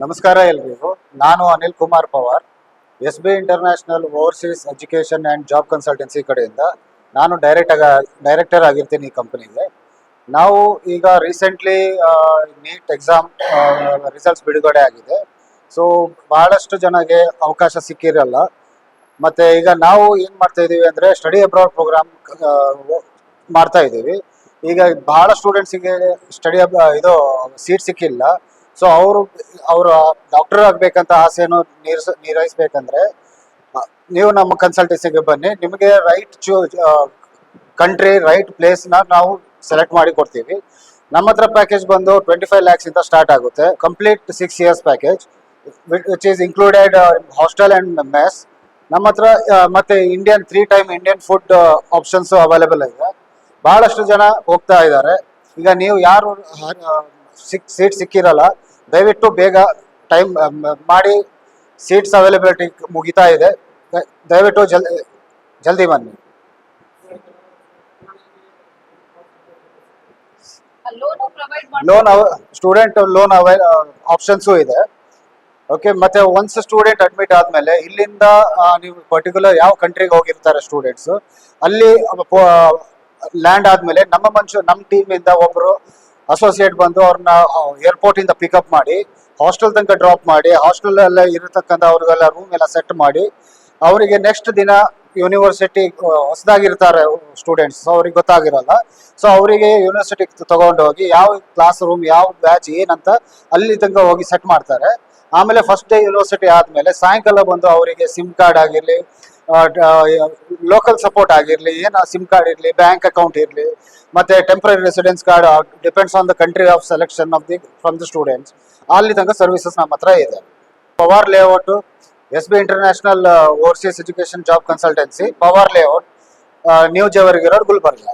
ನಮಸ್ಕಾರ ಎಲ್ರಿಗೂ. ನಾನು Anil Kumar Pawar, SB international overseas education and job consultancy ಕಡೆಯಿಂದ ನಾನು ಡೈರೆಕ್ಟರ್ ಆಗಿರ್ತೀನಿ ಈ ಕಂಪನಿಗೆ. ನಾವು ಈಗ ರೀಸೆಂಟ್ಲಿ ನೀಟ್ ಎಕ್ಸಾಮ್ ರಿಸಲ್ಟ್ಸ್ ಬಿಡುಗಡೆ ಆಗಿದೆ. ಸೊ ಬಹಳಷ್ಟು ಜನಗೆ ಅವಕಾಶ ಸಿಕ್ಕಿರಲ್ಲ. ಮತ್ತು ಈಗ ನಾವು ಏನು ಮಾಡ್ತಾ ಇದ್ದೀವಿ ಅಂದರೆ ಸ್ಟಡಿ ಅಬ್ರಾಡ್ ಪ್ರೋಗ್ರಾಮ್ ಮಾಡ್ತಾ ಇದ್ದೀವಿ. ಈಗ ಬಹಳ ಸ್ಟೂಡೆಂಟ್ಸಿಗೆ ಇದು ಸೀಟ್ ಸಿಕ್ಕಿಲ್ಲ. ಸೊ ಅವರು ಡಾಕ್ಟರ್ ಆಗಬೇಕಂತ ಆಸೆಯನ್ನು ನೀರೈಸ್ಬೇಕಂದ್ರೆ ನೀವು ನಮ್ಮ ಕನ್ಸಲ್ಟೆನ್ಸಿಗೆ ಬನ್ನಿ. ನಿಮಗೆ ರೈಟ್ ಕಂಟ್ರಿ ರೈಟ್ ಪ್ಲೇಸ್ನ ನಾವು ಸೆಲೆಕ್ಟ್ ಮಾಡಿ ಕೊಡ್ತೀವಿ. ನಮ್ಮ ಹತ್ರ ಪ್ಯಾಕೇಜ್ ಬಂದು 25 lakhs ಇಂದ ಸ್ಟಾರ್ಟ್ ಆಗುತ್ತೆ. Complete 6 years package which is included hostel and mess. ನಮ್ಮ ಹತ್ರ ಮತ್ತೆ 3 time Indian food options available ಇದೆ. ಬಹಳಷ್ಟು ಜನ ಹೋಗ್ತಾ ಇದ್ದಾರೆ. ಈಗ ನೀವು ಯಾರು ಸೀಟ್ ಸಿಕ್ಕಿರಲ್ಲ, ದಯವಿಟ್ಟು ಬೇಗ ಟೈಮ್ ಮಾಡಿ. ಸೀಟ್ಸ್ ಅವೈಲೇಬಿಲಿಟಿ ಮುಗಿತಾ ಇದೆ. ದಯವಿಟ್ಟು ಜಲ್ದಿ ಬನ್ನಿ. ಲೋನ್ ಸ್ಟೂಡೆಂಟ್ ಲೋನ್ ಆಪ್ಷನ್ಸು ಇದೆ. ಓಕೆ, ಮತ್ತೆ ಒನ್ಸ್ ಸ್ಟೂಡೆಂಟ್ ಅಡ್ಮಿಟ್ ಆದಮೇಲೆ ಇಲ್ಲಿಂದ ನೀವು ಪರ್ಟಿಕ್ಯುಲರ್ ಯಾವ ಕಂಟ್ರಿಗೆ ಹೋಗಿರ್ತಾರೆ ಸ್ಟೂಡೆಂಟ್ಸ್, ಅಲ್ಲಿ ಲ್ಯಾಂಡ್ ಆದಮೇಲೆ ನಮ್ಮ ಟೀಮಿಂದ ಒಬ್ಬರು ಅಸೋಸಿಯೇಟ್ ಬಂದು ಅವ್ರನ್ನ ಏರ್ಪೋರ್ಟಿಂದ ಪಿಕಪ್ ಮಾಡಿ ಹಾಸ್ಟೆಲ್ ತನಕ ಡ್ರಾಪ್ ಮಾಡಿ, ಹಾಸ್ಟೆಲಲ್ಲೇ ಇರತಕ್ಕಂಥ ಅವ್ರಿಗೆಲ್ಲ ರೂಮ್ ಎಲ್ಲ ಸೆಟ್ ಮಾಡಿ, ಅವರಿಗೆ ನೆಕ್ಸ್ಟ್ ದಿನ ಯೂನಿವರ್ಸಿಟಿ ಹೊಸದಾಗಿರ್ತಾರೆ ಸ್ಟೂಡೆಂಟ್ಸ್, ಅವ್ರಿಗೆ ಗೊತ್ತಾಗಿರಲ್ಲ. ಸೊ ಅವರಿಗೆ ಯೂನಿವರ್ಸಿಟಿಗೆ ತಗೊಂಡು ಹೋಗಿ ಯಾವ ಕ್ಲಾಸ್ ರೂಮ್ ಯಾವ ಬ್ಯಾಚ್ ಏನಂತ ಅಲ್ಲಿ ತನಕ ಹೋಗಿ ಸೆಟ್ ಮಾಡ್ತಾರೆ. ಆಮೇಲೆ ಫಸ್ಟ್ ಡೇ ಯೂನಿವರ್ಸಿಟಿ ಆದಮೇಲೆ ಸಾಯಂಕಾಲ ಬಂದು ಅವರಿಗೆ ಸಿಮ್ ಕಾರ್ಡ್ ಆಗಿರಲಿ, ಲೋಕಲ್ ಸಪೋರ್ಟ್ ಆಗಿರಲಿ, ಏನು ಸಿಮ್ ಕಾರ್ಡ್ ಇರಲಿ, ಬ್ಯಾಂಕ್ ಅಕೌಂಟ್ ಇರಲಿ, ಮತ್ತೆ temporary residence card, depends on the country of selection from the students. ಅಲ್ಲಿ ತನಕ ಸರ್ವಿಸಸ್ ನಮ್ಮ ಹತ್ರ ಇದೆ. Pawar layout, SB international overseas education job consultancy, Pawar layout, new Jewargi road, Gulbarga.